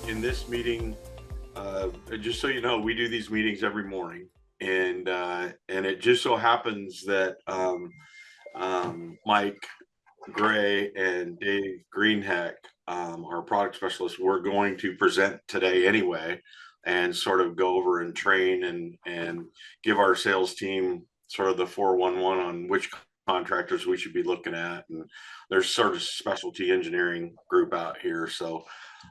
in this meeting, just so you know, we do these meetings every morning, and it just so happens that Mike Gray and Dave Greenheck, our product specialists, were going to present today anyway, and sort of go over and train and give our sales team sort of the 411 on which contractors we should be looking at. And there's sort of specialty engineering group out here. So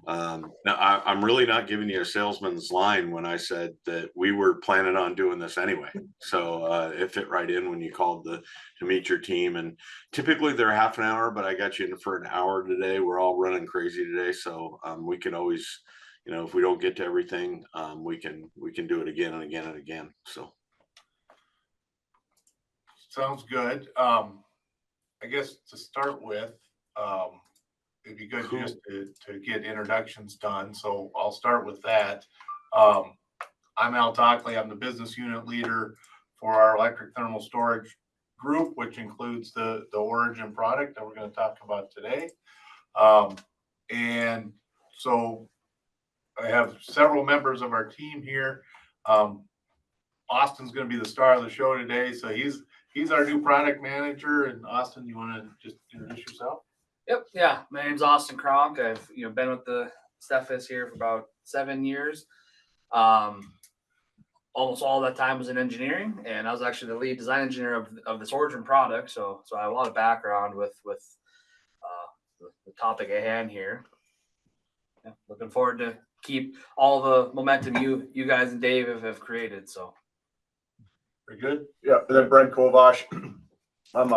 now I'm really not giving you a salesman's line when I said that we were planning on doing this anyway. So it fit right in when you called to meet your team. And typically they're half an hour, but I got you in for an hour today. We're all running crazy today. So we can always, if we don't get to everything, we can do it again and again and again. So. Sounds good. I guess to start with, it'd be good just to get introductions done. So I'll start with that. I'm Al Tockley. I'm the business unit leader for our electric thermal storage group, which includes the Origin product that we're going to talk about today. And so I have several members of our team here. Austin's going to be the star of the show today. So he's our new product manager. And Austin, you want to just introduce yourself? Yep. Yeah. My name's Austin Kronk. I've been with the Steffes here for about 7 years. Almost all that time was in engineering, and I was actually the lead design engineer of this Origin product. So I have a lot of background with the topic at hand here. Yeah, looking forward to keep all the momentum you guys and Dave have created. So. Very good. Yeah, and then Brent Kovash. I'm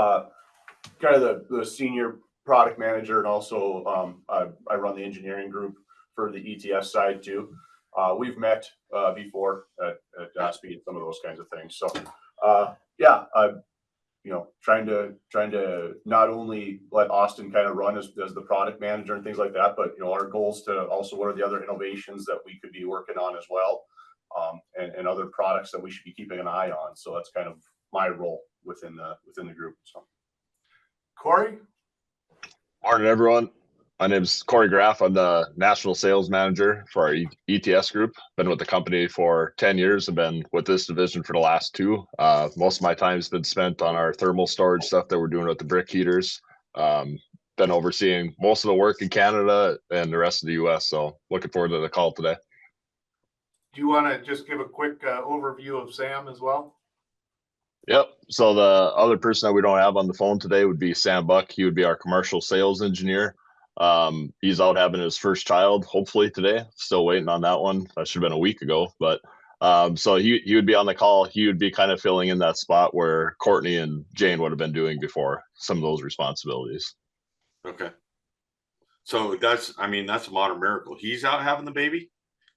kind of the senior product manager, and also I run the engineering group for the ETS side too. We've met before at DASPE and some of those kinds of things. So yeah, I'm trying to not only let Austin kind of run as the product manager and things like that, but our goals to also what are the other innovations that we could be working on as well. And other products that we should be keeping an eye on. So that's kind of my role within the group. So, Corey. Morning, everyone. My name is Corey Graff. I'm the national sales manager for our ETS group. Been with the company for 10 years. I've been with this division for the last 2. Most of my time has been spent on our thermal storage stuff that we're doing with the brick heaters. Been overseeing most of the work in Canada and the rest of the US. So looking forward to the call today. Do you want to just give a quick overview of Sam as well? Yep. So the other person that we don't have on the phone today would be Sam Buck. He would be our commercial sales engineer. He's out having his first child, hopefully today. Still waiting on that one. That should have been a week ago. But so he would be on the call. He would be kind of filling in that spot where Courtney and Jane would have been doing before, some of those responsibilities. Okay. So that's a modern miracle. He's out having the baby.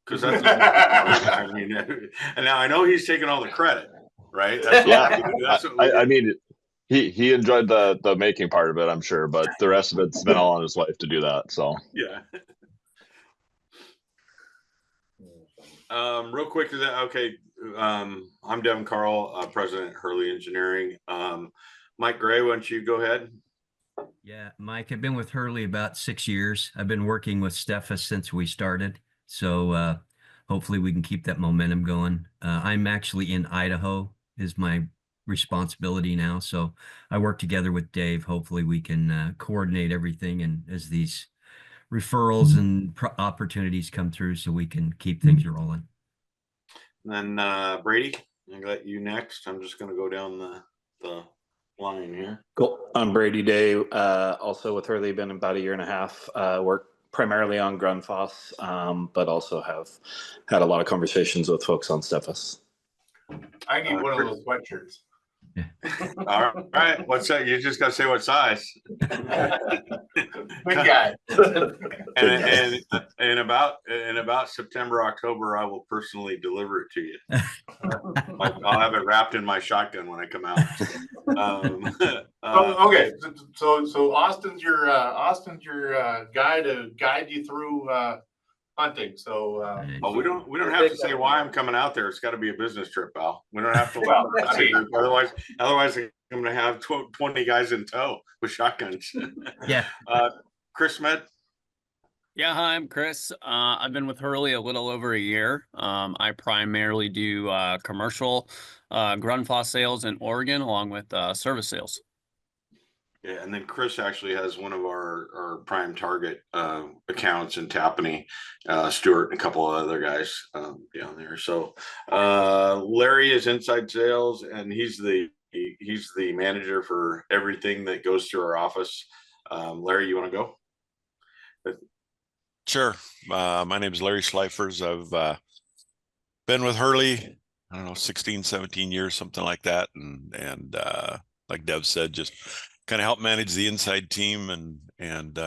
Because that's, and now I know he's taking all the credit, right? That's he enjoyed the making part of it, I'm sure, but the rest of it's been all on his wife to do that. So yeah. Real quick, okay? I'm Devin Carl, president Hurley Engineering. Mike Gray, why don't you go ahead? Yeah, Mike, I've been with Hurley about 6 years. I've been working with Steffes since we started. So hopefully we can keep that momentum going. I'm actually in Idaho is my responsibility now. So I work together with Dave. Hopefully we can coordinate everything, and as these referrals and opportunities come through, so we can keep things rolling. And then Brady, I got you next. I'm just going to go down the line here. Cool. I'm Brady Day, also with Hurley, been about 1.5 years. Work primarily on Grundfos, but also have had a lot of conversations with folks on Steffes. I need one of those sweatshirts. All right. What's that? You just got to say what size. Good guy. And about September, October, I will personally deliver it to you. I'll have it wrapped in my shotgun when I come out. Okay. So Austin's your guy to guide you through hunting. So we don't have to say why I'm coming out there. It's got to be a business trip, Al. We don't have to. Otherwise I'm going to have 20 guys in tow with shotguns. Yeah. Chris Med. Yeah, hi, I'm Chris. I've been with Hurley a little over a year. I primarily do commercial Grundfos sales in Oregon, along with service sales. Yeah, and then Chris actually has one of our prime target accounts in Tappaney, Stuart and a couple of other guys down there. So Larry is inside sales, and he's the manager for everything that goes through our office. Larry, you want to go? Sure. My name is Larry Schleifers. I've been with Hurley, I don't know, 16, 17 years, something like that. And like Dev said, just kind of help manage the inside team and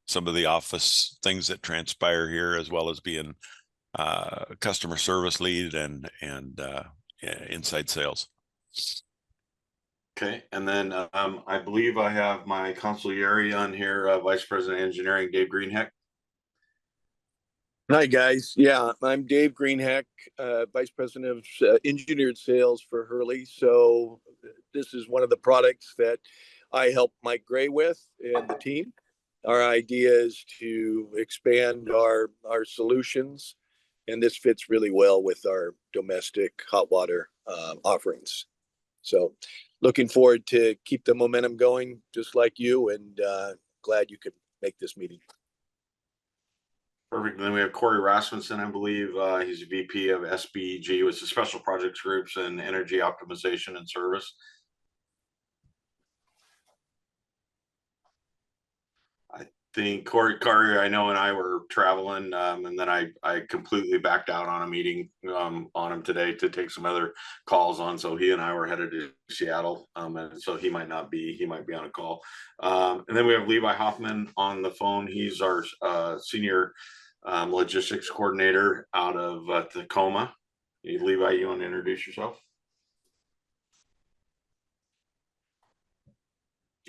some of the office things that transpire here, as well as being customer service lead and inside sales. Okay, and then I believe I have my consigliere on here, Vice President of Engineering, Dave Greenheck. Hi, guys. Yeah, I'm Dave Greenheck, Vice President of Engineered Sales for Hurley. So this is one of the products that I help Mike Gray with and the team. Our idea is to expand our solutions, and this fits really well with our domestic hot water offerings. So looking forward to keep the momentum going, just like you, and glad you could make this meeting. Perfect. And then we have Corey Rasmussen, I believe. He's a VP of SBG, which is Special Projects Groups and Energy Optimization and Service. I think Corey, I know, and I were traveling, and then I completely backed out on a meeting on him today to take some other calls on. So he and I were headed to Seattle, and so he might be on a call. And then we have Levi Hoffman on the phone. He's our senior logistics coordinator out of Tacoma. Levi, you want to introduce yourself?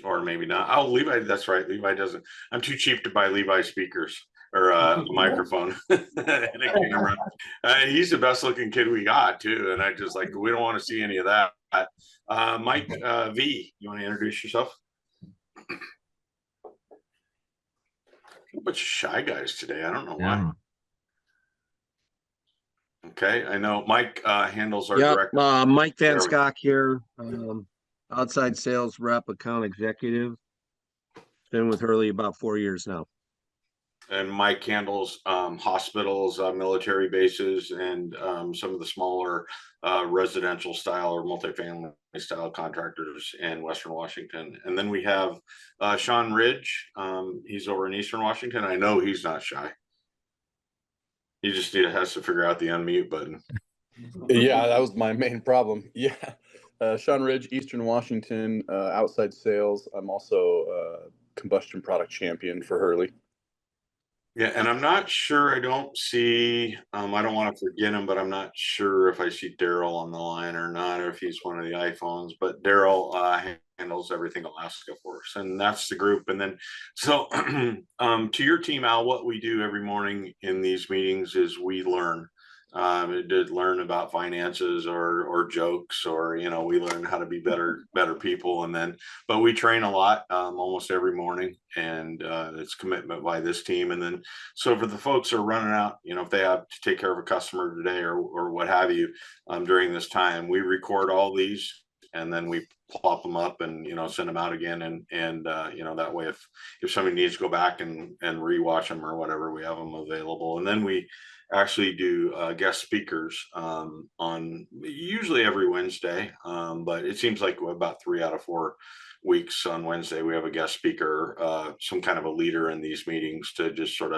Or maybe not. Oh, Levi, that's right. Levi doesn't. I'm too cheap to buy Levi speakers or a microphone and a camera. He's the best looking kid we got too, and I just we don't want to see any of that. Mike V, you want to introduce yourself? A bunch of shy guys today. I don't know why. Okay, I know Mike handles our direct. Mike Van Scock here, outside sales rep, account executive. Been with Hurley about 4 years now. And Mike handles hospitals, military bases, and some of the smaller residential style or multifamily style contractors in Western Washington. And then we have Sean Ridge. He's over in Eastern Washington. I know he's not shy. He just has to figure out the unmute button. Yeah, that was my main problem. Yeah. Sean Ridge, Eastern Washington, outside sales. I'm also a combustion product champion for Hurley. Yeah, and I'm not sure, I don't see, I don't want to forget him, but I'm not sure if I see Daryl on the line or not, or if he's one of the iPhones, but Daryl handles everything Alaska for us, and that's the group. And then, so to your team, Al, what we do every morning in these meetings is we learn. Did learn about finances or jokes, or we learn how to be better people, and then but we train a lot almost every morning, and it's commitment by this team. And then so for the folks who are running out, if they have to take care of a customer today or what have you, during this time, we record all these and then we plop them up and send them out again, and that way if somebody needs to go back and rewatch them or whatever, we have them available. And then we actually do guest speakers on usually every Wednesday, but it seems like about 3 out of 4 weeks on Wednesday we have a guest speaker, some kind of a leader in these meetings to just sort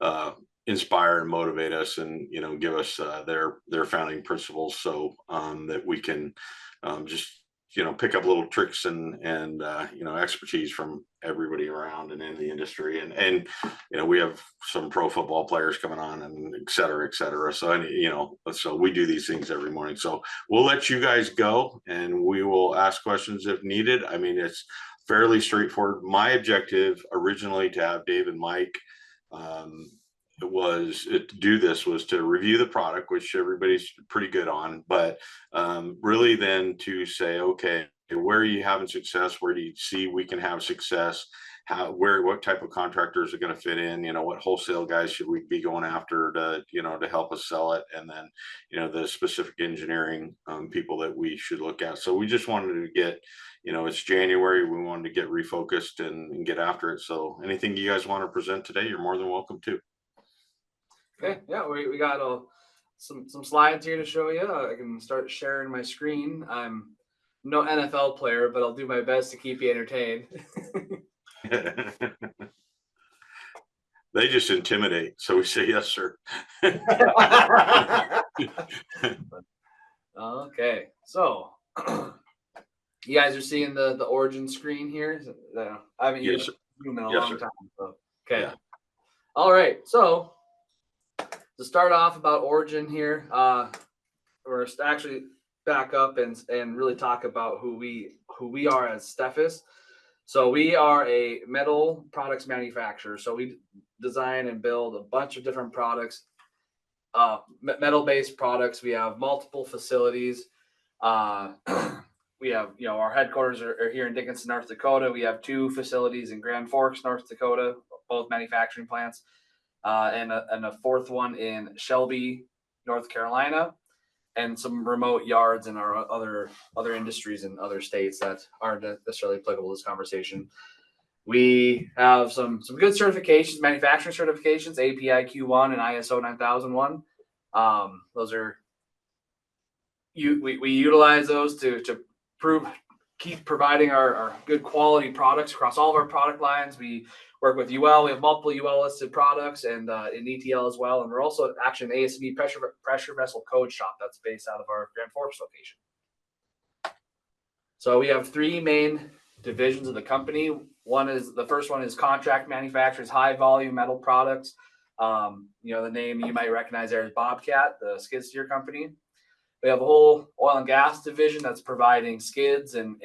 of inspire and motivate us, and give us their founding principles, so that we can just pick up little tricks and expertise from everybody around and in the industry. And we have some pro football players coming on, and et cetera, et cetera. So, so we do these things every morning. So we'll let you guys go, and we will ask questions if needed. I mean, it's fairly straightforward. My objective originally to have Dave and Mike was to review the product, which everybody's pretty good on, but really then to say, okay, where are you having success? Where do you see we can have success? what type of contractors are going to fit in, what wholesale guys should we be going after to help us sell it. And then, the specific engineering people that we should look at. So we just wanted to get, it's January. We wanted to get refocused and get after it. So anything you guys want to present today, you're more than welcome to. Okay. Yeah. We got some slides here to show you. I can start sharing my screen. I'm no NFL player, but I'll do my best to keep you entertained. They just intimidate. So we say, yes, sir. Okay. So you guys are seeing the Origin screen here. I haven't used Zoom in a long time. So, okay. Yeah. All right. So to start off about Origin here, we're actually back up and really talk about who we are as Steffes. So we are a metal products manufacturer. So we design and build a bunch of different products, metal-based products. We have multiple facilities. We have, our headquarters are here in Dickinson, North Dakota. We have 2 facilities in Grand Forks, North Dakota, both manufacturing plants, and a 4th one in Shelby, North Carolina, and some remote yards in our other industries in other states that aren't necessarily applicable to this conversation. We have some good certifications, manufacturing certifications, API Q1 and ISO 9001. Those are we utilize those to keep providing our good quality products across all of our product lines. We work with UL. We have multiple UL listed products and in ETL as well. And we're also actually an ASB pressure vessel code shop that's based out of our Grand Forks location. So we have 3 main divisions of the company. The first one is contract manufacturers, high volume metal products. The name you might recognize there is Bobcat, the skid steer company. We have a whole oil and gas division that's providing skids and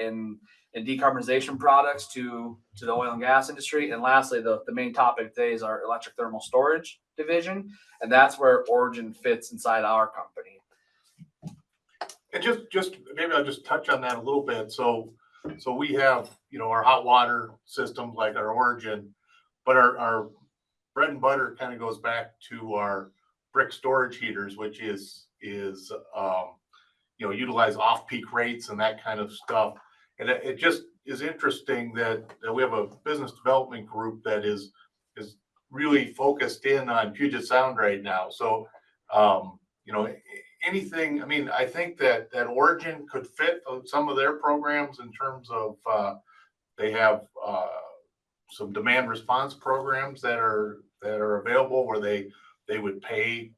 decarbonization products to the oil and gas industry. And lastly, the main topic today is our electric thermal storage division. And that's where Origin fits inside our company. And just maybe I'll just touch on that a little bit. So we have, our hot water systems like our Origin, but our bread and butter kind of goes back to our brick storage heaters, which is utilize off-peak rates and that kind of stuff. And it just is interesting that we have a business development group that is really focused in on Puget Sound right now. So, anything, I think that Origin could fit some of their programs in terms of they have some demand response programs that are available where they would pay,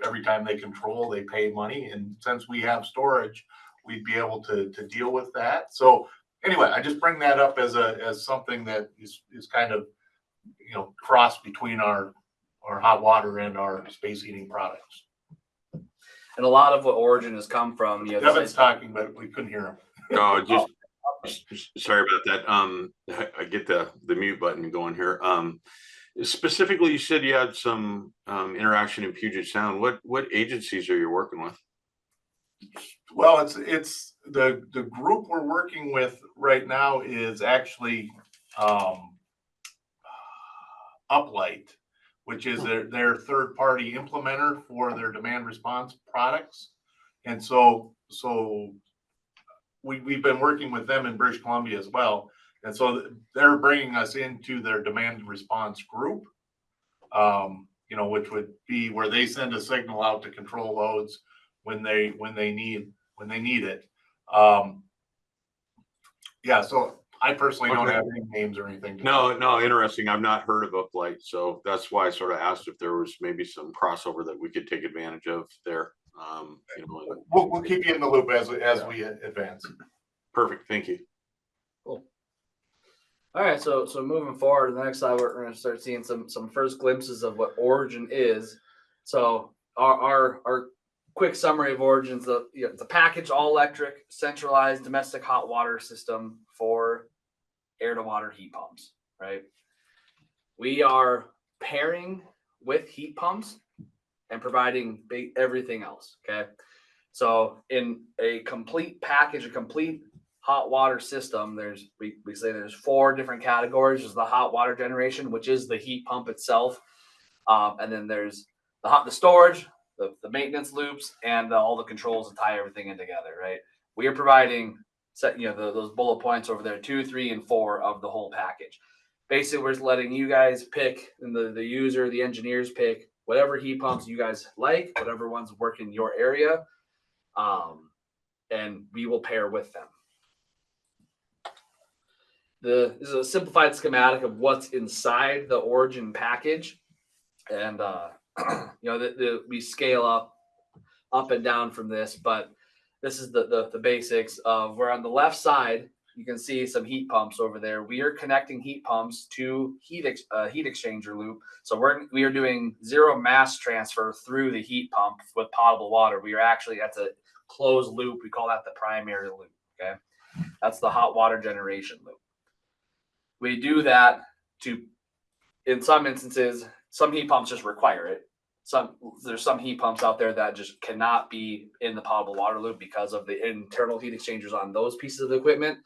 every time they control, they pay money. And since we have storage, we'd be able to deal with that. So anyway, I just bring that up as something that is kind of, cross between our hot water and our space heating products. And a lot of what Origin has come from, Devin's talking, but we couldn't hear him. No, sorry about that. I get the mute button going here. Specifically, you said you had some interaction in Puget Sound. What agencies are you working with? Well, it's the group we're working with right now is actually Uplight, which is their third party implementer for their demand response products. And so we've been working with them in British Columbia as well. And so they're bringing us into their demand response group, which would be where they send a signal out to control loads when they need it. So I personally don't have any names or anything. No, interesting. I've not heard of Uplight, so that's why I sort of asked if there was maybe some crossover that we could take advantage of there. We'll keep you in the loop as we advance. Perfect. Thank you. Cool. All right, so moving forward, the next slide, we're going to start seeing some first glimpses of what Origin is. So our quick summary of Origin is the package all electric centralized domestic hot water system for air to water heat pumps. Right. We are pairing with heat pumps and providing everything else. Okay. So in a complete package, a complete hot water system, we say there's 4 different categories. There's the hot water generation, which is the heat pump itself. And then there's the storage, the maintenance loops, and all the controls to tie everything in together, right? We are providing those bullet points over there, 2, 3, and 4 of the whole package. Basically, we're just letting you guys pick, and the user, the engineers pick whatever heat pumps you guys like, whatever ones work in your area, and we will pair with them. This is a simplified schematic of what's inside the Origin package, and we scale up and down from this, but this is the basics of where on the left side you can see some heat pumps over there. We are connecting heat pumps to heat exchanger loop. So we are doing zero mass transfer through the heat pump with potable water. We are actually at a closed loop. We call that the primary loop. Okay, that's the hot water generation loop. We do that in some instances, some heat pumps just require it. There's some heat pumps out there that just cannot be in the potable water loop because of the internal heat exchangers on those pieces of equipment.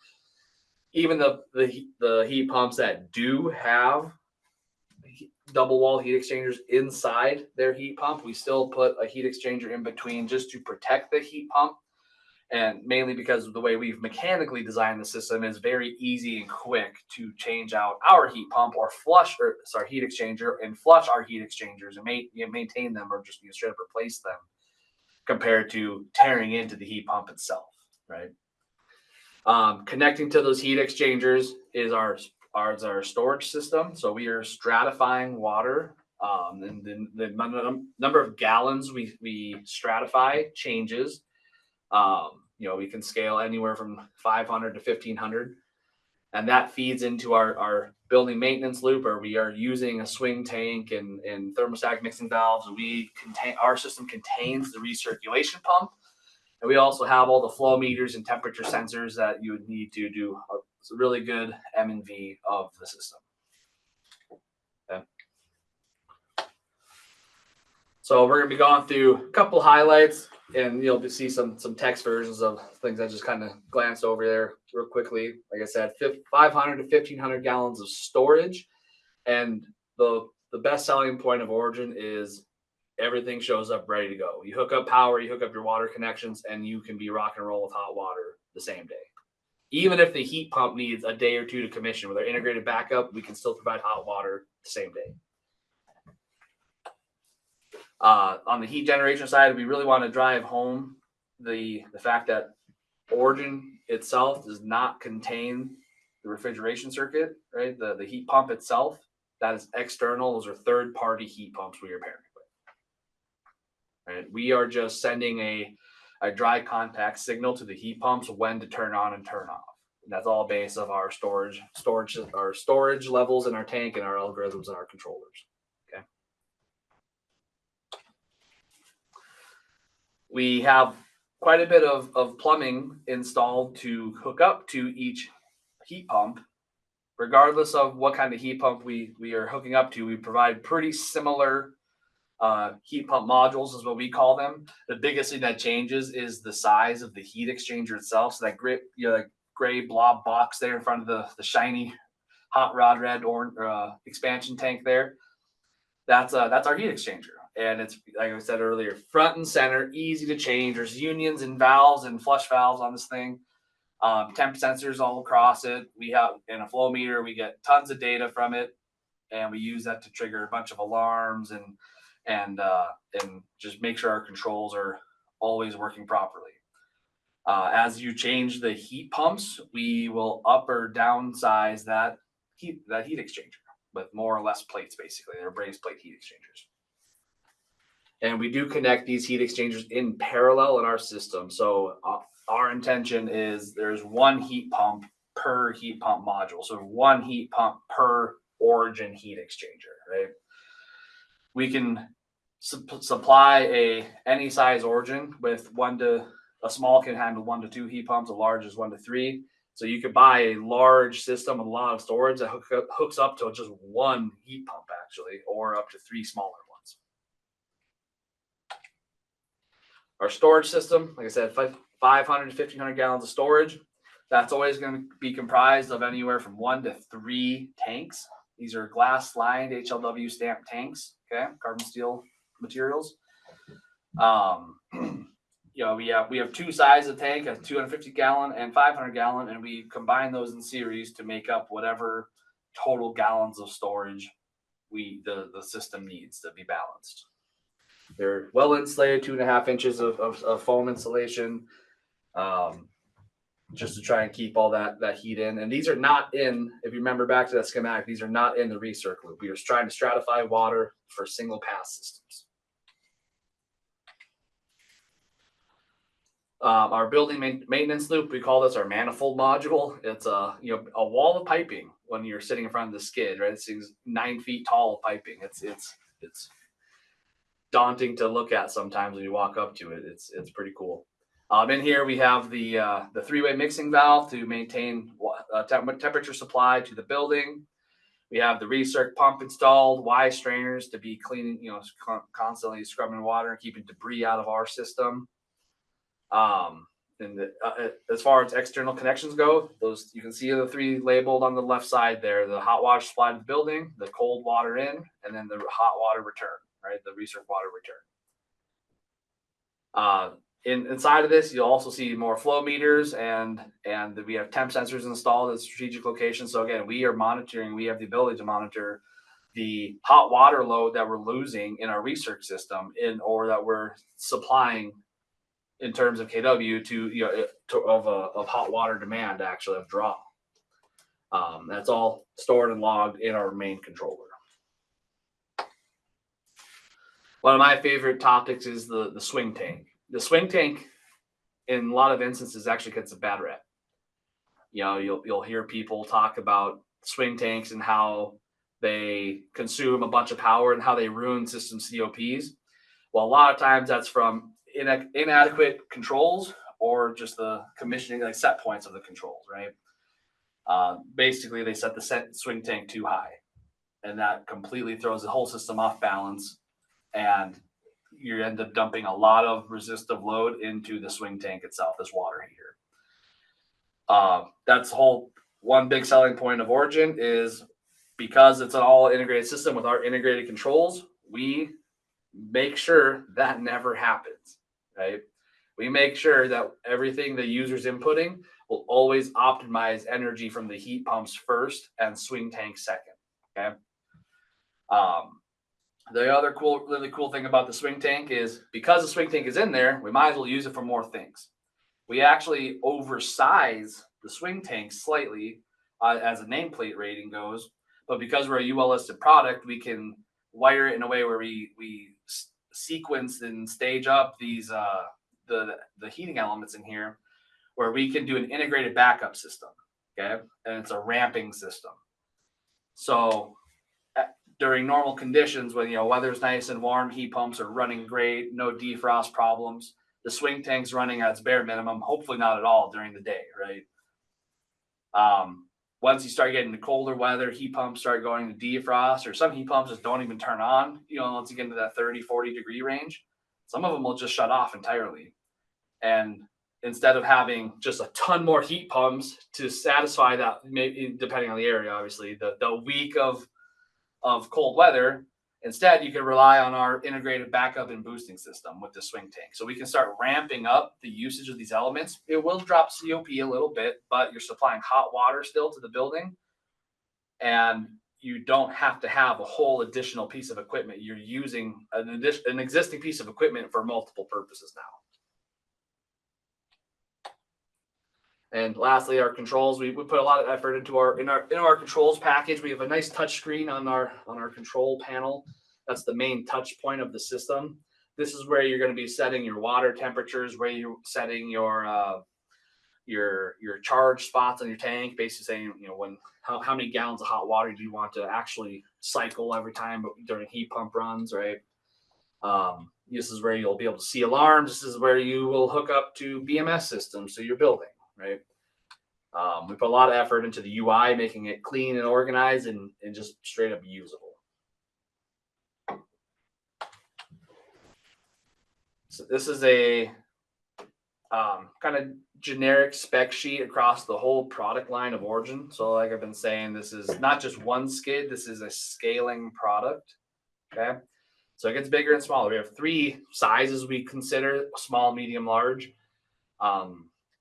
Even the heat pumps that do have double wall heat exchangers inside their heat pump, we still put a heat exchanger in between just to protect the heat pump. And mainly because of the way we've mechanically designed the system is very easy and quick to change out our heat pump or heat exchanger and flush our heat exchangers and maintain them or just straight up replace them compared to tearing into the heat pump itself, right? Connecting to those heat exchangers is our storage system. So we are stratifying water. And the number of gallons we stratify changes. We can scale anywhere from 500 to 1500, and that feeds into our building maintenance loop, where we are using a swing tank and thermostatic mixing valves. Our system contains the recirculation pump, and we also have all the flow meters and temperature sensors that you would need to do a really good M&V of the system. Okay. So we're going to be going through a couple highlights, and you'll see some text versions of things I just kind of glanced over there real quickly. Like I said, 500 to 1,500 gallons of storage. And the best selling point of Origin is everything shows up ready to go. You hook up power, you hook up your water connections, and you can be rock and roll with hot water the same day. Even if the heat pump needs a day or two to commission with our integrated backup, we can still provide hot water the same day. On the heat generation side, we really want to drive home the fact that Origin itself does not contain the refrigeration circuit, right? The heat pump itself, that is external. Those are third-party heat pumps we are pairing with. Right? We are just sending a dry contact signal to the heat pumps when to turn on and turn off. And that's all based on our storage levels in our tank and our algorithms and our controllers. Okay. We have quite a bit of plumbing installed to hook up to each heat pump. Regardless of what kind of heat pump we are hooking up to, we provide pretty similar heat pump modules is what we call them. The biggest thing that changes is the size of the heat exchanger itself. So that gray blob box there in front of the shiny hot rod red or expansion tank there, that's our heat exchanger. And it's, like I said earlier, front and center, easy to change. There's unions and valves and flush valves on this thing. Temp sensors all across it. We have in a flow meter, we get tons of data from it, and we use that to trigger a bunch of alarms and just make sure our controls are always working properly. As you change the heat pumps, we will up or downsize that heat exchanger with more or less plates. Basically, they're brazed plate heat exchangers. And we do connect these heat exchangers in parallel in our system. So our intention is there's one heat pump per heat pump module. So one heat pump per Origin heat exchanger, right? We can supply any size Origin with a small can handle 1 to 2 heat pumps, a large is 1 to 3. So you could buy a large system with a lot of storage that hooks up to just one heat pump actually, or up to 3 smaller ones. Our storage system, like I said, 500 to 1,500 gallons of storage. That's always going to be comprised of anywhere from 1 to 3 tanks. These are glass lined HLW stamped tanks, okay, carbon steel materials. We have 2 sizes of tank, a 250 gallon and 500 gallon, and we combine those in series to make up whatever total gallons of storage the system needs to be balanced. They're well insulated, 2.5 inches of foam insulation, just to try and keep all that heat in. And these are not in, if you remember back to that schematic, these are not in the recirc loop. We are trying to stratify water for single pass systems. Our building maintenance loop, we call this our manifold module. It's a wall of piping when you're sitting in front of the skid, right? It's 9 feet tall of piping. It's daunting to look at sometimes when you walk up to it. It's pretty cool. In here we have the 3-way mixing valve to maintain temperature supply to the building. We have the recirc pump installed, Y strainers to be cleaning, constantly scrubbing water and keeping debris out of our system. As far as external connections go, those you can see the 3 labeled on the left side there: the hot water supply to the building, the cold water in, and then the hot water return, right? The recirc water return. Inside of this, you'll also see more flow meters, and we have temp sensors installed at strategic locations. So again, we are monitoring. We have the ability to monitor the hot water load that we're losing in our recirc system, or that we're supplying in terms of kW of hot water demand, actually, of draw. That's all stored and logged in our main controller. One of my favorite topics is the swing tank. The swing tank, in a lot of instances, actually gets a bad rep. You'll hear people talk about swing tanks and how they consume a bunch of power and how they ruin system COPs. Well, a lot of times that's from inadequate controls or just the commissioning, like set points of the controls, right? Basically, they set the swing tank too high, and that completely throws the whole system off balance, and you end up dumping a lot of resistive load into the swing tank itself, this water heater. That's the whole one big selling point of Origin, is because it's an all integrated system with our integrated controls, we make sure that never happens, right? We make sure that everything the user's inputting will always optimize energy from the heat pumps first and swing tank second, okay? The other really cool thing about the swing tank is, because the swing tank is in there, we might as well use it for more things. We actually oversize the swing tank slightly as a nameplate rating goes, but because we're a UL listed product, we can wire it in a way where we sequence and stage up these the heating elements in here, where we can do an integrated backup system, okay? And it's a ramping system. So during normal conditions, when weather's nice and warm, heat pumps are running great, no defrost problems, the swing tank's running at its bare minimum, hopefully not at all during the day, right? Once you start getting to colder weather, heat pumps start going to defrost, or some heat pumps just don't even turn on, once you get into that 30-40 degree range. Some of them will just shut off entirely. And instead of having just a ton more heat pumps to satisfy that, maybe depending on the area, obviously, the week of cold weather, instead you can rely on our integrated backup and boosting system with the swing tank. So we can start ramping up the usage of these elements. It will drop COP a little bit, but you're supplying hot water still to the building, and you don't have to have a whole additional piece of equipment. You're using an existing piece of equipment for multiple purposes now. And lastly, our controls. We put a lot of effort into our controls package. We have a nice touch screen on our control panel. That's the main touch point of the system. This is where you're going to be setting your water temperatures, where you're setting your charge spots on your tank, basically saying, how many gallons of hot water do you want to actually cycle every time during heat pump runs, right? This is where you'll be able to see alarms. This is where you will hook up to BMS systems to your building, right? We put a lot of effort into the UI, making it clean and organized and just straight up usable. So this is a kind of generic spec sheet across the whole product line of Origin. So like I've been saying, this is not just one skid, this is a scaling product. Okay. So it gets bigger and smaller. We have 3 sizes we consider: small, medium, large.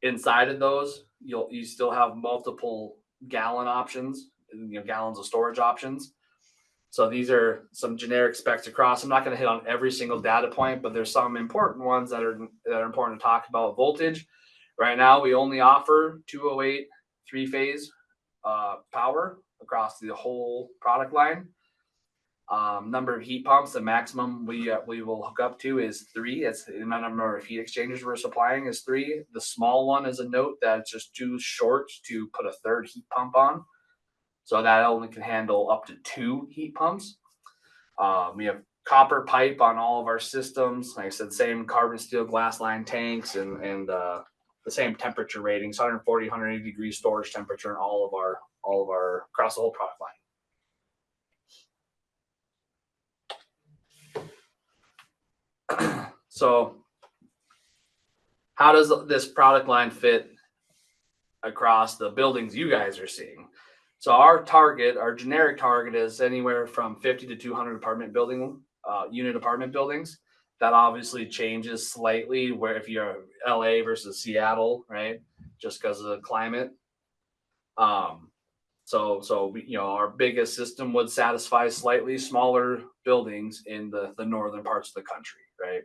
Inside of those, you still have multiple gallon options, gallons of storage options. So these are some generic specs across. I'm not going to hit on every single data point, but there's some important ones that are important to talk about. Voltage. Right now, we only offer 208 3-phase power across the whole product line. Number of heat pumps, the maximum we will hook up to is 3. It's the amount of number of heat exchangers we're supplying is 3. The small one is a note that it's just too short to put a 3rd heat pump on. So that only can handle up to 2 heat pumps. We have copper pipe on all of our systems. Like I said, same carbon steel glass line tanks and the same temperature ratings, 140, 180 degree storage temperature in all of our across the whole product line. So how does this product line fit across the buildings you guys are seeing? So our generic target is anywhere from 50 to 200 unit apartment buildings. That obviously changes slightly where if you're LA versus Seattle, right? Just because of the climate. So we, our biggest system would satisfy slightly smaller buildings in the northern parts of the country, right?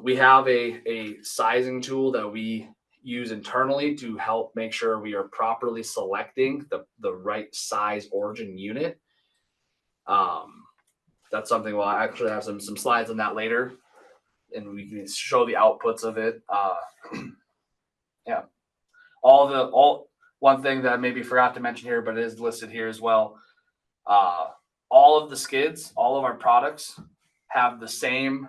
We have a sizing tool that we use internally to help make sure we are properly selecting the right size Origin unit. That's something we'll actually have some slides on that later, and we can show the outputs of it. Yeah, one thing that I maybe forgot to mention here, but it is listed here as well. All of the skids, all of our products have the same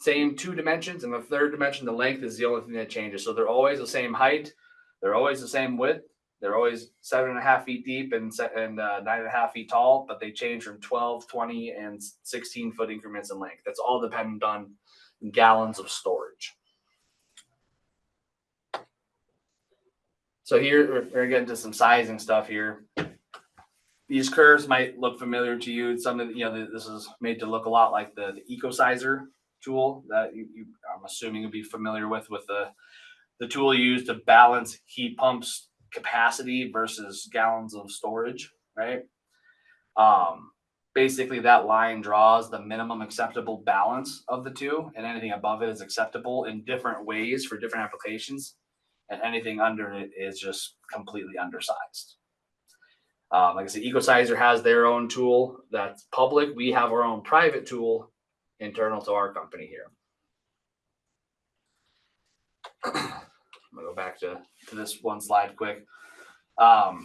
2 dimensions, and the 3rd dimension, the length, is the only thing that changes. So they're always the same height, they're always the same width, they're always 7.5 feet deep and 9.5 feet tall, but they change from 12, 20, and 16 foot increments in length. That's all dependent on gallons of storage. So here we're getting to some sizing stuff here. These curves might look familiar to you. Some of this is made to look a lot like the EcoSizer tool that I'm assuming you'll be familiar with the tool used to balance heat pumps capacity versus gallons of storage, right? Basically that line draws the minimum acceptable balance of the 2, and anything above it is acceptable in different ways for different applications, and anything under it is just completely undersized. Like I said, EcoSizer has their own tool that's public. We have our own private tool internal to our company here. I'm gonna go back to this one slide quick. The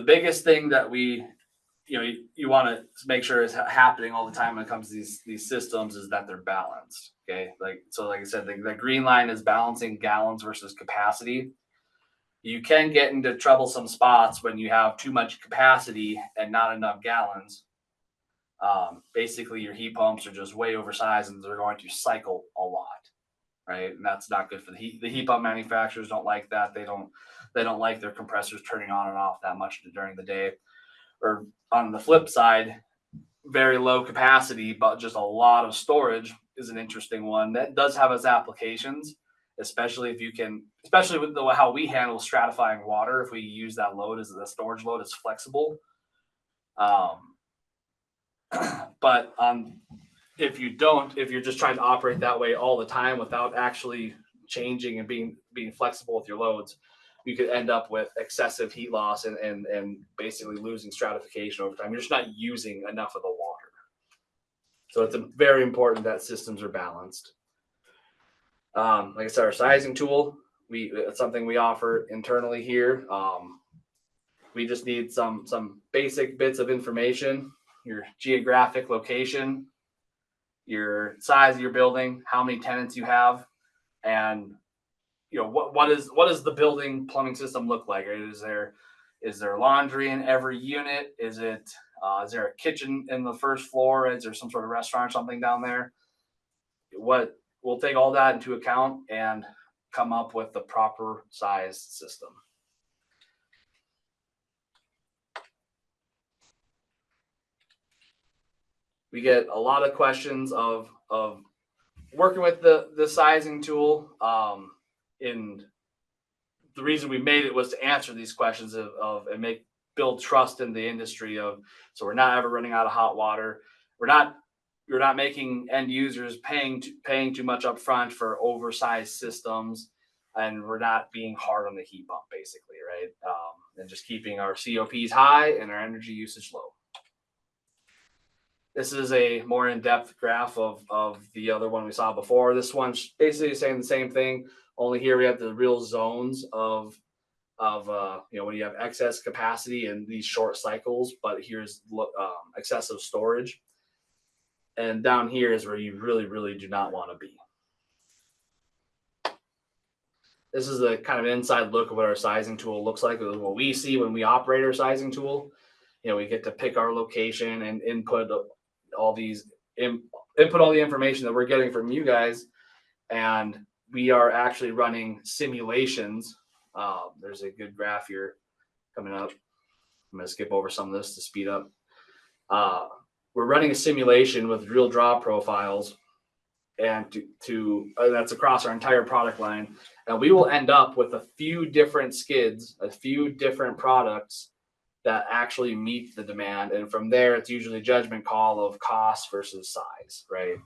biggest thing that you want to make sure is happening all the time when it comes to these systems is that they're balanced. Okay, like I said, the green line is balancing gallons versus capacity. You can get into troublesome spots when you have too much capacity and not enough gallons. Basically, your heat pumps are just way oversized and they're going to cycle a lot, right? And that's not good for the heat. The heat pump manufacturers don't like that. They don't like their compressors turning on and off that much during the day. Or on the flip side, very low capacity, but just a lot of storage is an interesting one that does have its applications, especially with how we handle stratifying water. If we use that load as the storage load, it's flexible. But if you're just trying to operate that way all the time without actually changing and being flexible with your loads, you could end up with excessive heat loss and basically losing stratification over time. You're just not using enough of the water. So it's very important that systems are balanced. Like I said, our sizing tool, it's something we offer internally here. We just need some basic bits of information: your geographic location, your size of your building, how many tenants you have, and what does the building plumbing system look like? Is there laundry in every unit? Is there a kitchen in the first floor? Is there some sort of restaurant or something down there? what we'll take all that into account and come up with the proper size system. We get a lot of questions of working with the sizing tool. And the reason we made it was to answer these questions of and build trust in the industry so we're not ever running out of hot water. You're not making end users paying too much upfront for oversized systems, and we're not being hard on the heat pump, basically, right? And just keeping our COPs high and our energy usage low. This is a more in-depth graph of the other one we saw before. This one's basically saying the same thing, only here we have the real zones of when you have excess capacity and these short cycles, but here's excessive storage. And down here is where you really, really do not want to be. This is the kind of inside look of what our sizing tool looks like. What we see when we operate our sizing tool, we get to pick our location and input all the information that we're getting from you guys. And we are actually running simulations. There's a good graph here coming up. I'm going to skip over some of this to speed up. We're running a simulation with real draw profiles, and that's across our entire product line. And we will end up with a few different skids, a few different products that actually meet the demand. And from there, it's usually a judgment call of cost versus size, right?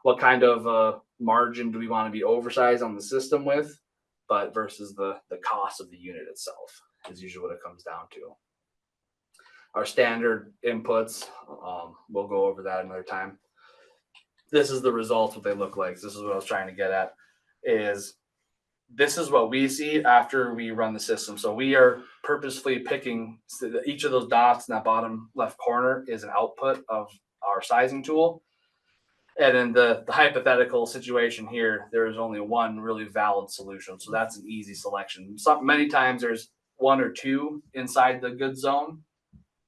What kind of margin do we want to be oversized on the system with, but versus the cost of the unit itself is usually what it comes down to. Our standard inputs, we'll go over that another time. This is the results, what they look like. This is what I was trying to get at, is this is what we see after we run the system. So we are purposefully picking each of those dots in that bottom left corner is an output of our sizing tool. And in the hypothetical situation here, there is only one really valid solution. So that's an easy selection. Many times there's one or two inside the good zone,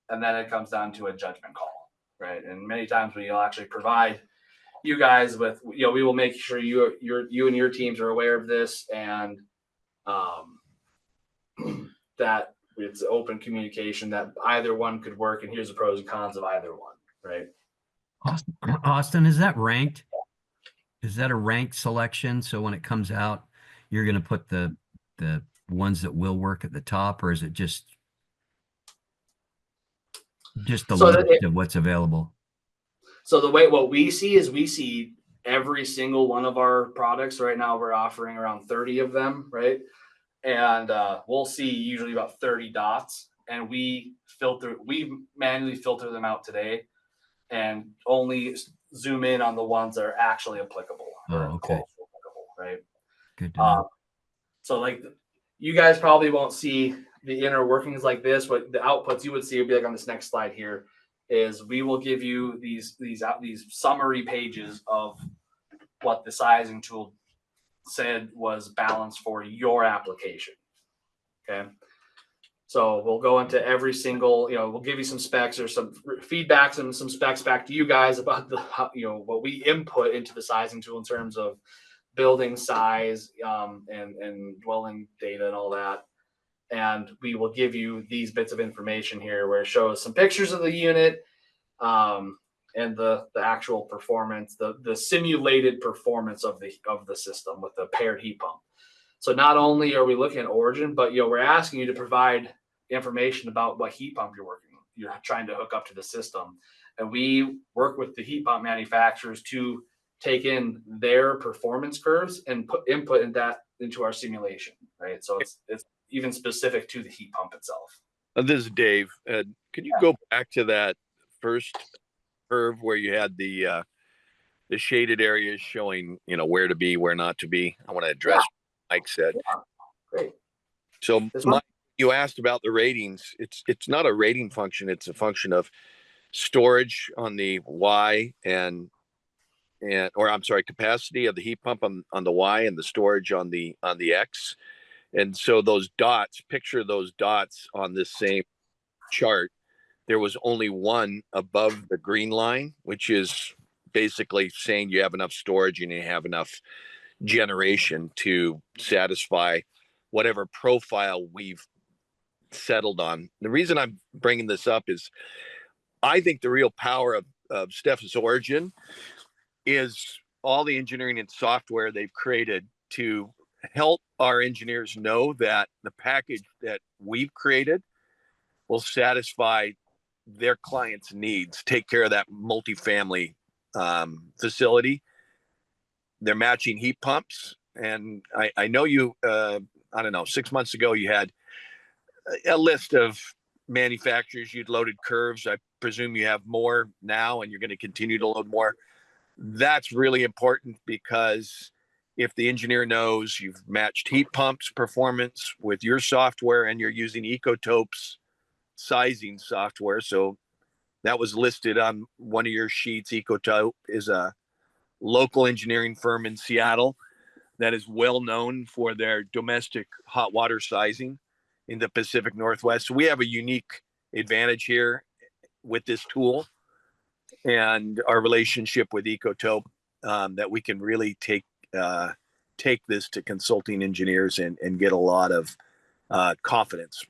and then it comes down to a judgment call, right? And many times we'll actually provide you guys with, we will make sure you and your teams are aware of this, and that it's open communication that either one could work, and here's the pros and cons of either one, right? Austin, is that ranked? Is that a ranked selection? So when it comes out, you're going to put the ones that will work at the top, or is it just the list of what's available? So what we see is we see every single one of our products. Right now we're offering around 30 of them, right? And we'll see usually about 30 dots, and we manually filter them out today and only zoom in on the ones that are actually applicable. Oh, okay. Applicable, right? Good to know. So you guys probably won't see the inner workings like this, but the outputs you would see would be like on this next slide here. Is we will give you these summary pages of what the sizing tool said was balanced for your application. Okay. So we'll go into every single, we'll give you some specs or some feedbacks and some specs back to you guys about what we input into the sizing tool in terms of building size and dwelling data and all that. And we will give you these bits of information here where it shows some pictures of the unit and the actual performance, the simulated performance of the system with the paired heat pump. So not only are we looking at Origin, but we're asking you to provide information about what heat pump you're trying to hook up to the system. And we work with the heat pump manufacturers to take in their performance curves and input into our simulation, right? So it's even specific to the heat pump itself. This is Dave. Could you go back to that first curve where you had the shaded areas showing, where to be, where not to be? I want to address what Mike said. Yeah. Great. So Mike, you asked about the ratings. It's not a rating function. It's a function of storage on the Y capacity of the heat pump on the Y and the storage on the X. And so those dots, picture those dots on this same chart. There was only one above the green line, which is basically saying you have enough storage and you have enough generation to satisfy whatever profile we've settled on. The reason I'm bringing this up is I think the real power of Steffes Origin is all the engineering and software they've created to help our engineers know that the package that we've created will satisfy their clients' needs, take care of that multifamily facility. They're matching heat pumps. And I know you, I don't know, 6 months ago, you had a list of manufacturers you'd loaded curves. I presume you have more now and you're going to continue to load more. That's really important because if the engineer knows you've matched heat pumps performance with your software and you're using Ecotope's sizing software, so that was listed on one of your sheets. Ecotope is a local engineering firm in Seattle that is well known for their domestic hot water sizing in the Pacific Northwest. So we have a unique advantage here with this tool and our relationship with Ecotope, that we can really take this to consulting engineers and get a lot of confidence.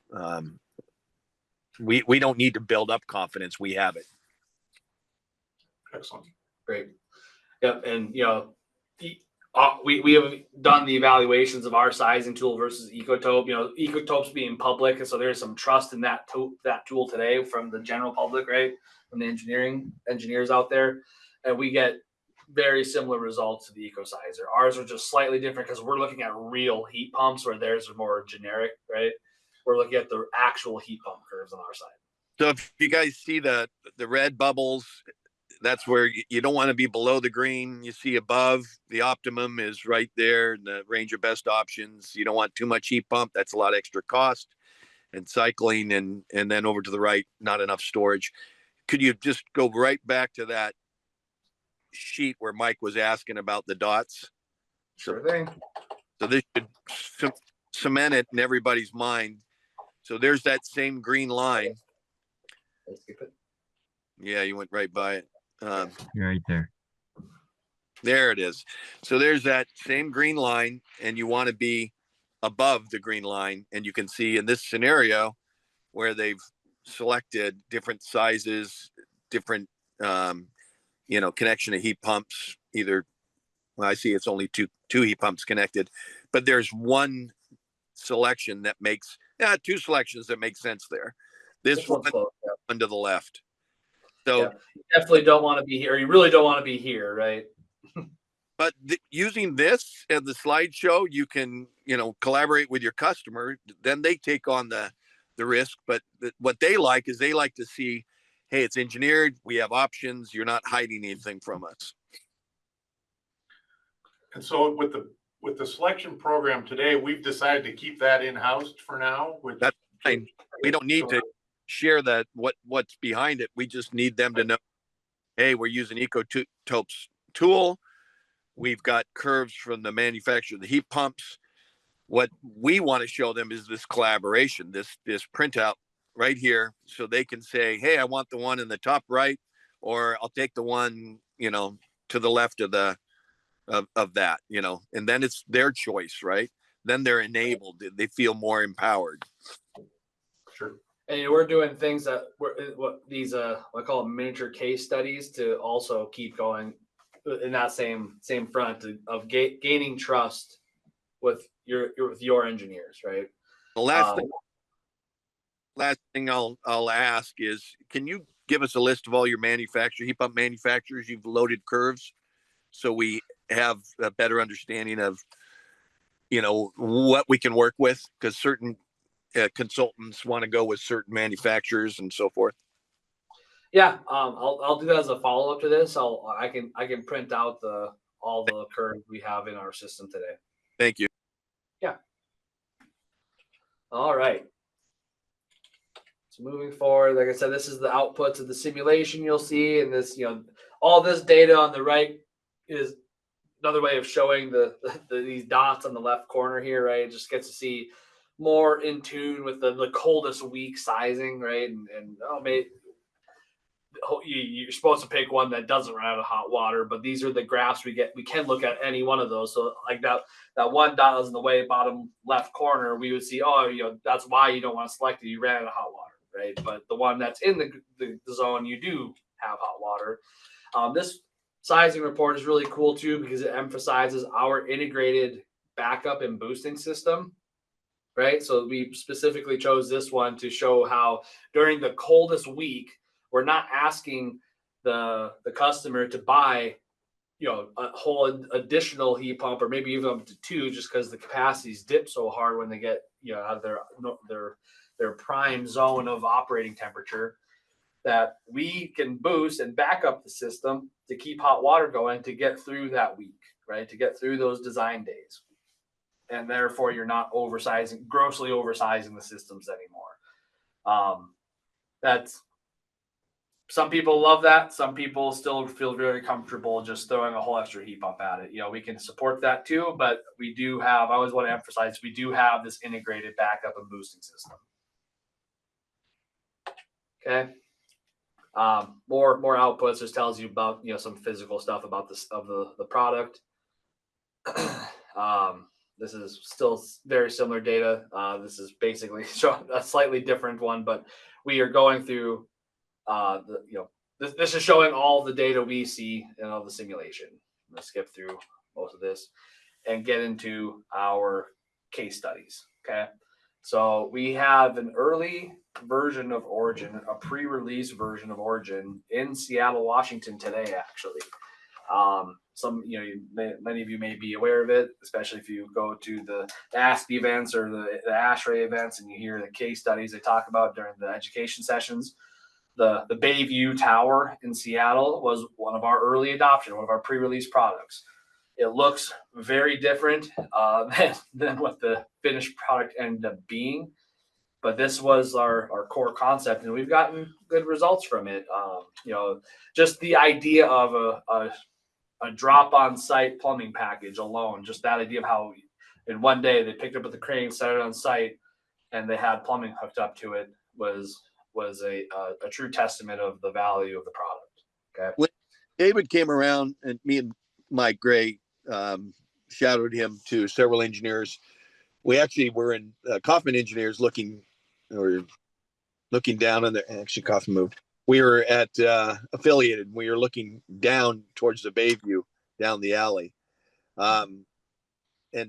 We don't need to build up confidence; we have it. Excellent. Great. Yep. And, we have done the evaluations of our sizing tool versus Ecotope. Ecotope's being public, and so there's some trust in that tool today from the general public, right? From the engineers out there, and we get very similar results to the EcoSizer. Ours are just slightly different because we're looking at real heat pumps, where theirs are more generic, right? We're looking at the actual heat pump curves on our side. So if you guys see the red bubbles, that's where you don't want to be below the green. You see above, the optimum is right there in the range of best options. You don't want too much heat pump. That's a lot of extra cost and cycling, and then over to the right, not enough storage. Could you just go right back to that sheet where Mike was asking about the dots? Sure thing. So this should cement it in everybody's mind. So there's that same green line. Let's skip it. Yeah, you went right by it. You're right there. There it is. So there's that same green line, and you want to be above the green line. And you can see in this scenario where they've selected different sizes, different, connection of heat pumps. Either, well, I see it's only two heat pumps connected, but there's one selection that makes, two selections that make sense there. This one, one to the left. So you definitely don't want to be here. You really don't want to be here, right? But using this as the slideshow, you can, collaborate with your customer. Then they take on the risk. But what they like is they like to see, hey, it's engineered. We have options. You're not hiding anything from us. And so with the selection program today, we've decided to keep that in-house for now. That's fine. We don't need to share that what's behind it. We just need them to know, hey, we're using Ecotope's tool. We've got curves from the manufacturer of the heat pumps. What we want to show them is this collaboration, this printout right here, so they can say, hey, I want the one in the top right, or I'll take the one, to the left of the of that, and then it's their choice, right? Then they're enabled. They feel more empowered. Sure. And we're doing things that I call them miniature case studies to also keep going in that same front of gaining trust with your engineers, right? The last thing I'll ask is, can you give us a list of all your heat pump manufacturers you've loaded curves, so we have a better understanding of what we can work with, because certain consultants want to go with certain manufacturers and so forth. Yeah, I'll do that as a follow up to this. I can print out all the curves we have in our system today. Thank you. Yeah. All right. So moving forward, like I said, this is the outputs of the simulation you'll see, and this, all this data on the right is another way of showing these dots on the left corner here, right? It just gets to see more in tune with the coldest week sizing, right? And you're supposed to pick one that doesn't run out of hot water, but these are the graphs we get. We can look at any one of those. So like that one dot is in the way bottom left corner, we would see, oh, that's why you don't want to select it. You ran out of hot water, right? But the one that's in the zone, you do have hot water. This sizing report is really cool too, because it emphasizes our integrated backup and boosting system, right? So we specifically chose this one to show how during the coldest week, we're not asking the customer to buy, a whole additional heat pump, or maybe even up to two, just because the capacities dip so hard when they get, out of their prime zone of operating temperature, that we can boost and back up the system to keep hot water going to get through that week, right? To get through those design days. And therefore you're not grossly oversizing the systems anymore. That's, some people love that. Some people still feel very comfortable just throwing a whole extra heat pump at it. We can support that too, but we do have, I always want to emphasize, we do have this integrated backup and boosting system. Okay. More outputs. Just tells you about, some physical stuff about this, of the product. This is still very similar data. This is basically showing a slightly different one, but we are going through this is showing all the data we see in all the simulation. I'm gonna skip through most of this and get into our case studies. Okay. So we have an early version of Origin, a pre-release version of Origin in Seattle, Washington today, actually. Many of you may be aware of it, especially if you go to the ASP events or the ASHRAE events and you hear the case studies they talk about during the education sessions. The Bayview Tower in Seattle was one of our early adoption, one of our pre-release products. It looks very different than what the finished product ended up being, but this was our core concept, and we've gotten good results from it. Just the idea of a drop-on-site plumbing package alone, just that idea of how in one day they picked up with the crane, set it on site, and they had plumbing hooked up to it was a true testament of the value of the product. Okay. When David came around, and me and Mike Gray shadowed him to several engineers. We actually were in Kaufman engineers looking down on the, actually Kaufman moved. We were at Affiliated. We were looking down towards the Bayview, down the alley. And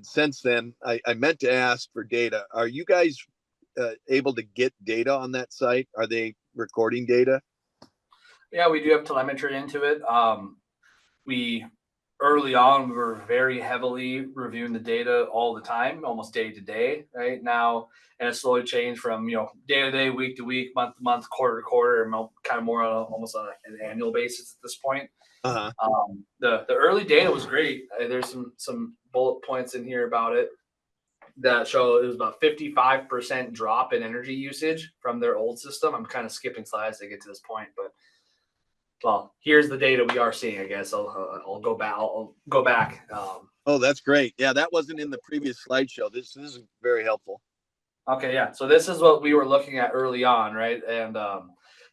since then, I meant to ask for data. Are you guys able to get data on that site? Are they recording data? Yeah, we do have telemetry into it. Early on, we were very heavily reviewing the data all the time, almost day to day, right now. And it slowly changed from, day to day, week to week, month to month, quarter to quarter, and kind of more on almost on an annual basis at this point. Uh-huh. The early data was great. There's some bullet points in here about it that show it was about 55% drop in energy usage from their old system. I'm kind of skipping slides to get to this point, but well, here's the data we are seeing. I guess I'll go back. I'll go back. Oh, that's great. Yeah, that wasn't in the previous slideshow. This is very helpful. Okay, yeah. So this is what we were looking at early on, right? And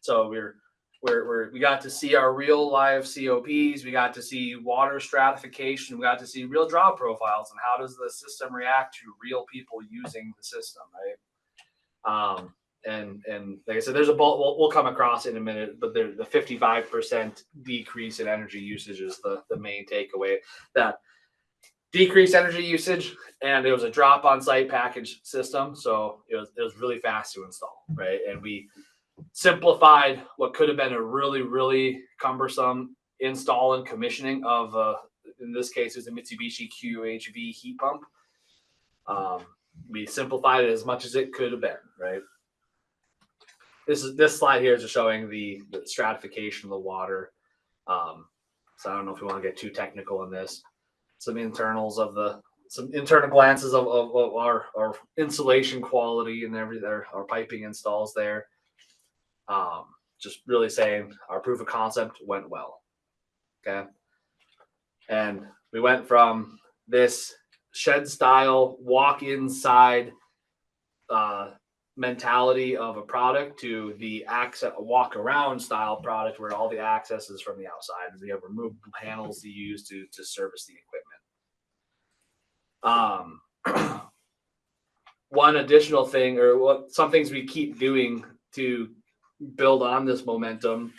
so we got to see our real live COPs. We got to see water stratification. We got to see real drop profiles and how does the system react to real people using the system, right? And like I said, there's we'll come across it in a minute, but the 55% decrease in energy usage is the main takeaway. That decreased energy usage, and it was a drop on site package system, so it was really fast to install, right? And we simplified what could have been a really, really cumbersome install and commissioning of in this case, it was a Mitsubishi QHV heat pump. We simplified it as much as it could have been, right? This slide here is just showing the stratification of the water. So I don't know if we want to get too technical in this. Some internal glances of our insulation quality and everything, our piping installs there. Just really saying our proof of concept went well. Okay. And we went from this shed style walk inside mentality of a product to the access walk around style product where all the access is from the outside. We have removable panels to use to service the equipment. One additional thing, or what some things we keep doing to build on this momentum,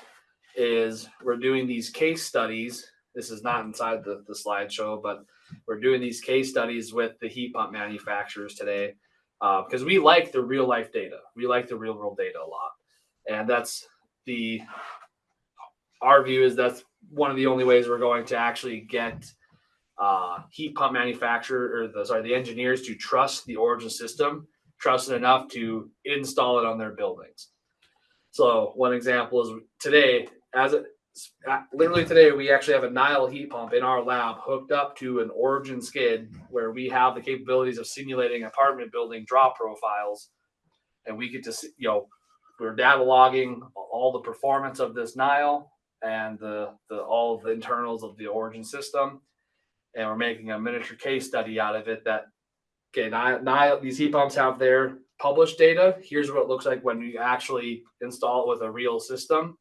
is we're doing these case studies. This is not inside the slideshow, but we're doing these case studies with the heat pump manufacturers today, because we like the real life data. We like the real world data a lot. And our view is that's one of the only ways we're going to actually get heat pump manufacturer, or the engineers, to trust the Origin system, trust it enough to install it on their buildings. So one example is today, literally today, we actually have a Nile heat pump in our lab hooked up to an Origin skid where we have the capabilities of simulating apartment building draw profiles, and we get to see, we're data logging all the performance of this Nile and all of the internals of the Origin system, and we're making a miniature case study out of it. That Nile, these heat pumps have their published data. Here's what it looks like when you actually install it with a real system.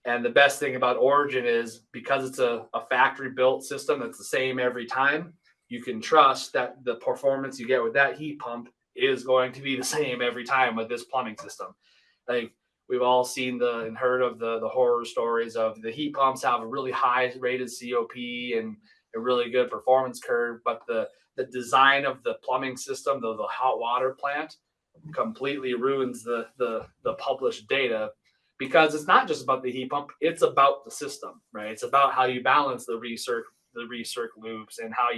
And the best thing about Origin is, because it's a factory built system that's the same every time, you can trust that the performance you get with that heat pump is going to be the same every time with this plumbing system. Like, we've all seen and heard of the horror stories of the heat pumps have a really high rated COP and a really good performance curve, but the design of the plumbing system, the hot water plant, completely ruins the published data, because it's not just about the heat pump, it's about the system, right? It's about how you balance the recirc loops, and how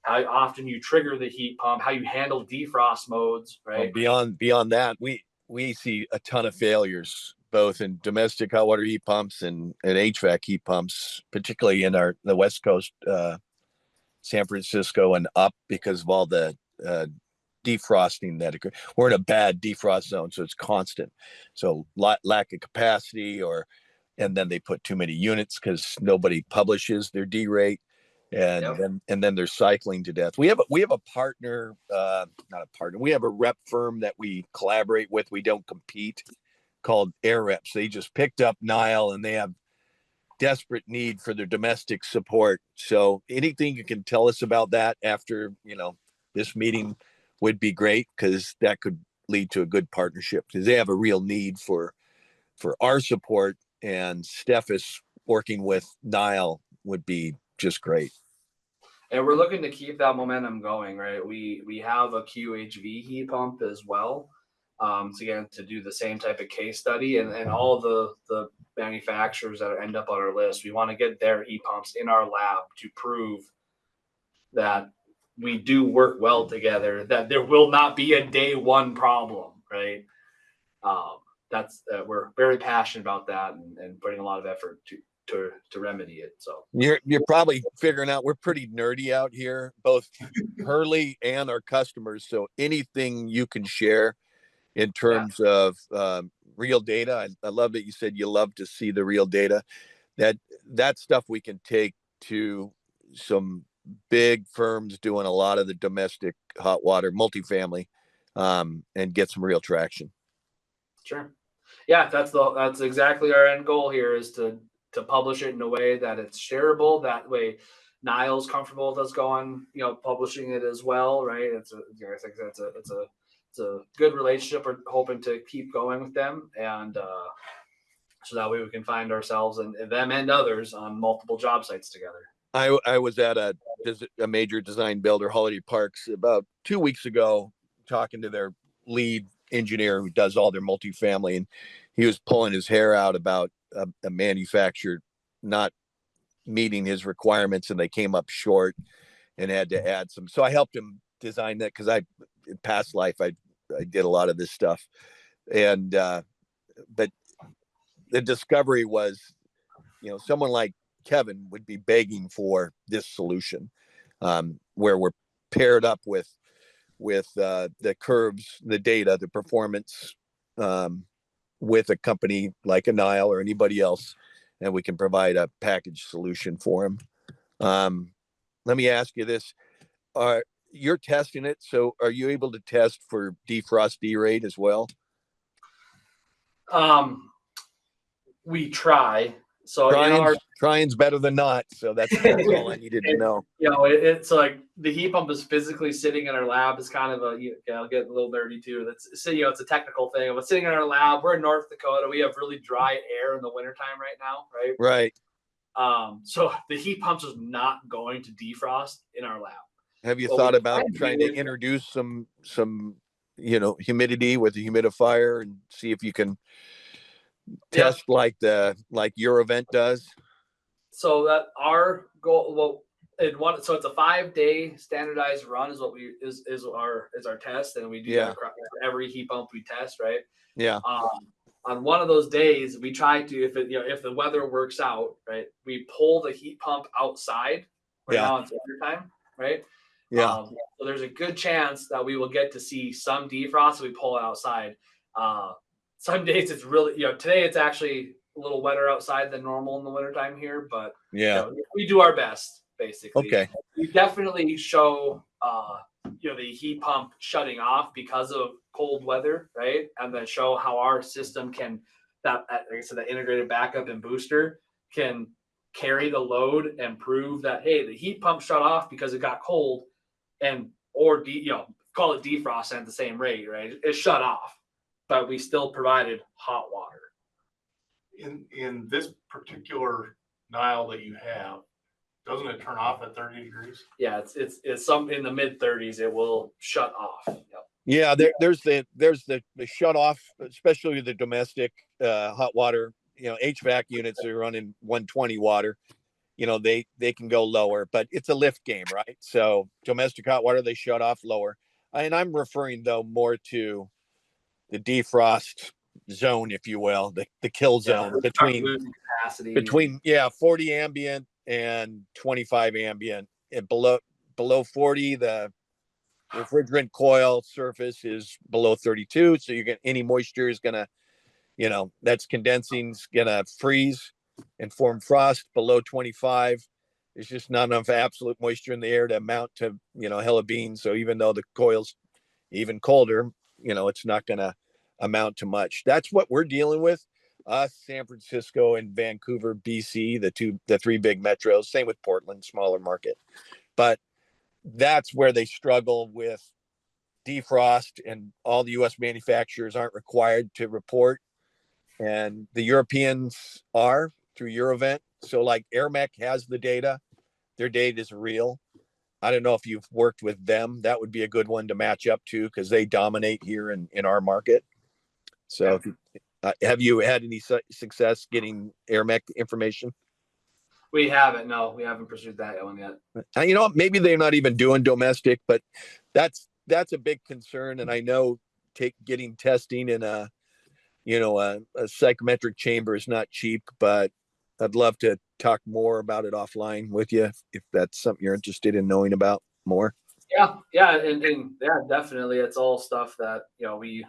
often you trigger the heat pump, how you handle defrost modes, right? Well, beyond that, we see a ton of failures, both in domestic hot water heat pumps and HVAC heat pumps, particularly in the West Coast, San Francisco and up, because of all the defrosting that occurs. We're in a bad defrost zone, so it's constant. So lack of capacity, and then they put too many units because nobody publishes their D rate, and then they're cycling to death. We have a partner, not a partner. We have a rep firm that we collaborate with. We don't compete, called Air Reps. They just picked up Nile, and they have desperate need for their domestic support. So anything you can tell us about that after this meeting would be great, because that could lead to a good partnership, because they have a real need for our support, and Steffes working with Nile would be just great. And we're looking to keep that momentum going, right? We have a QHV heat pump as well, to do the same type of case study, and all the manufacturers that end up on our list, we want to get their heat pumps in our lab to prove that we do work well together, that there will not be a day one problem, right? We're very passionate about that, and putting a lot of effort to remedy it. So you're probably figuring out we're pretty nerdy out here, both Hurley and our customers. So anything you can share in terms of real data. I love that you said you love to see the real data. That stuff we can take to some big firms doing a lot of the domestic hot water multifamily, and get some real traction. Sure. Yeah, that's exactly our end goal here, is to publish it in a way that it's shareable. That way Nile's comfortable with us publishing it as well, right? I think it's a good relationship. We're hoping to keep going with them, and so that way we can find ourselves and them and others on multiple job sites together. I was at a major design builder, Holiday Parks, about 2 weeks ago, talking to their lead engineer who does all their multifamily, and he was pulling his hair out about a manufacturer not meeting his requirements, and they came up short and had to add some. So I helped him design that, because in past life I did a lot of this stuff, and but the discovery was, someone like Kevin would be begging for this solution, where we're paired up with the curves, the data, the performance, with a company like a Nile or anybody else, and we can provide a package solution for them. Let me ask you this: you're testing it. So are you able to test for defrost derate as well? We try. So trying's better than not. So that's all I needed to know. It's like the heat pump is physically sitting in our lab. It's kind of I'll get a little nerdy too. It's a technical thing. But sitting in our lab, we're in North Dakota. We have really dry air in the wintertime right now, right? Right. So the heat pumps is not going to defrost in our lab. Have you thought about trying to introduce some humidity with a humidifier and see if you can test like your event does? So that our goal, so it's a 5-day standardized run is what is our test, and we do that every heat pump we test, right? Yeah. On one of those days, we try to, if the weather works out, right, we pull the heat pump outside. Now it's winter time, right? Yeah. So there's a good chance that we will get to see some defrost if we pull it outside. Some days it's really, today it's actually a little wetter outside than normal in the wintertime here, but we do our best, basically. Okay. We definitely show the heat pump shutting off because of cold weather, right? And then show how our system can, like I said, the integrated backup and booster can carry the load and prove that, hey, the heat pump shut off because it got cold, or call it defrost at the same rate, right? It shut off, but we still provided hot water. In this particular dial that you have, doesn't it turn off at 30 degrees? Yeah, it's some in the mid 30s. It will shut off. Yep. Yeah, there's the shut off, especially the domestic hot water. HVAC units are running 120 water. They can go lower, but it's a lift game, right? So domestic hot water, they shut off lower. And I'm referring though more to the defrost zone, if you will, the kill zone between 40 ambient and 25 ambient, and below 40, the refrigerant coil surface is below 32. So you get any moisture is going to, that's condensing, is going to freeze and form frost. Below 25, there's just not enough absolute moisture in the air to amount to, hell of beans. So even though the coil's even colder, it's not going to amount to much. That's what we're dealing with. San Francisco and Vancouver, BC, the three big metros. Same with Portland, smaller market. But that's where they struggle with defrost, and all the U.S. manufacturers aren't required to report. And the Europeans are through Eurovent. So like AirMech has the data. Their data is real. I don't know if you've worked with them. That would be a good one to match up to because they dominate here in our market. So have you had any success getting AirMech information? We haven't. No, we haven't pursued that one yet. Maybe they're not even doing domestic, but that's a big concern. And I know getting testing in a psychometric chamber is not cheap, but I'd love to talk more about it offline with you if that's something you're interested in knowing about more. Yeah, and definitely. It's all stuff that we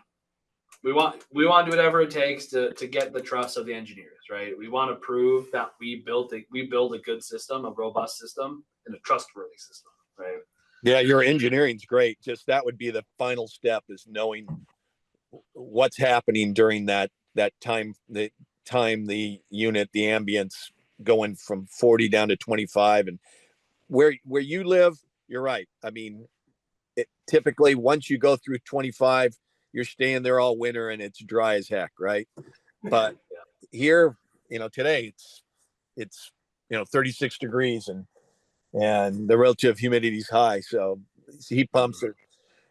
want to do whatever it takes to get the trust of the engineers, right? We want to prove that we build a good system, a robust system, and a trustworthy system, right? Yeah, your engineering's great. Just that would be the final step, is knowing what's happening during that time, the unit, the ambience going from 40 down to 25. And where you live, you're right. I mean, typically once you go through 25, you're staying there all winter and it's dry as heck, right? But here, today it's 36 degrees and the relative humidity is high. So heat pumps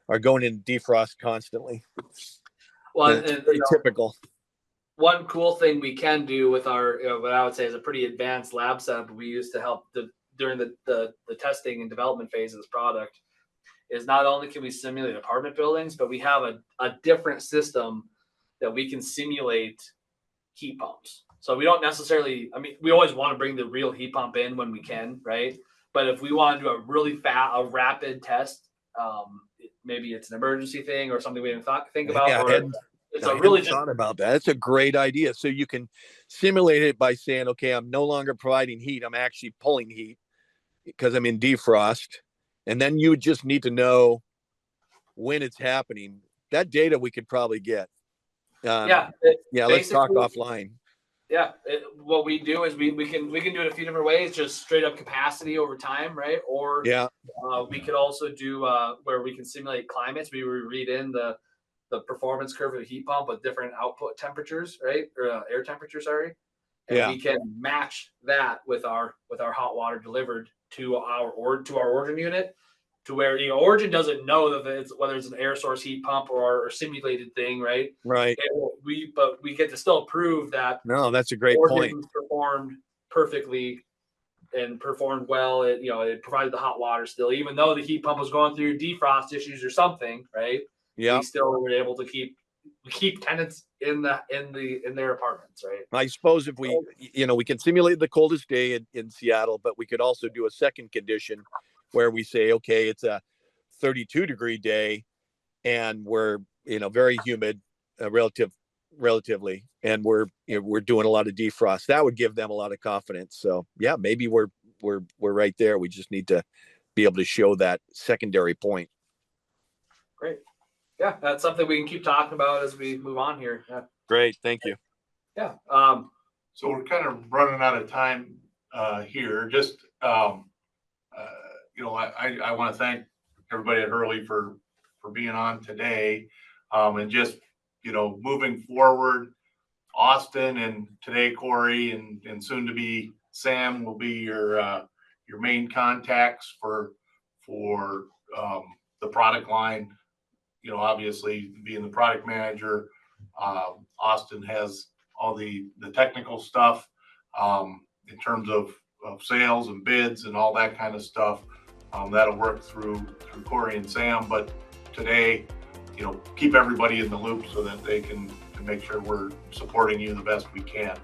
are going in defrost constantly. Well, and very typical. One cool thing we can do with our, what I would say is a pretty advanced lab setup we use to help during the testing and development phase of this product is not only can we simulate apartment buildings, but we have a different system that we can simulate heat pumps. So we don't necessarily, we always want to bring the real heat pump in when we can, right? But if we want to do a really rapid test, maybe it's an emergency thing or something we didn't think about. Yeah, I hadn't thought about that. It's a great idea. So you can simulate it by saying, okay, I'm no longer providing heat. I'm actually pulling heat because I'm in defrost. And then you would just need to know when it's happening. That data we could probably get. Yeah. Let's talk Basically, offline. Yeah, what we do is we can do it a few different ways, just straight up capacity over time, right? Or Yeah, we could also do where we can simulate climates. We would read in the performance curve of a heat pump with different output temperatures, right? Or air temperature, sorry. And Yeah. we can match that with our hot water delivered to our Origin unit, to where Origin doesn't know that it's whether it's an air source heat pump or a simulated thing, right? right. But we get to still prove that No, that's a great point. Origin performed perfectly and performed well. It provided the hot water still, even though the heat pump was going through defrost issues or something, right? Yeah. We still were able to keep tenants in their apartments, right? I suppose if we can simulate the coldest day in Seattle, but we could also do a second condition where we say, okay, it's a 32-degree day and we're, very humid, relatively, and we're doing a lot of defrost. That would give them a lot of confidence. So yeah, maybe we're right there. We just need to be able to show that secondary point. Great. Yeah, that's something we can keep talking about as we move on here. Yeah. Great. Thank you. Yeah. So we're kind of running out of time here. Just I want to thank everybody at Hurley for being on today, and just moving forward. Austin and today Corey and soon to be Sam will be your main contacts for the product line. Obviously being the product manager, Austin has all the technical stuff in terms of sales and bids and all that kind of stuff. That'll work through Corey and Sam, but today, keep everybody in the loop so that they can make sure we're supporting you the best we can.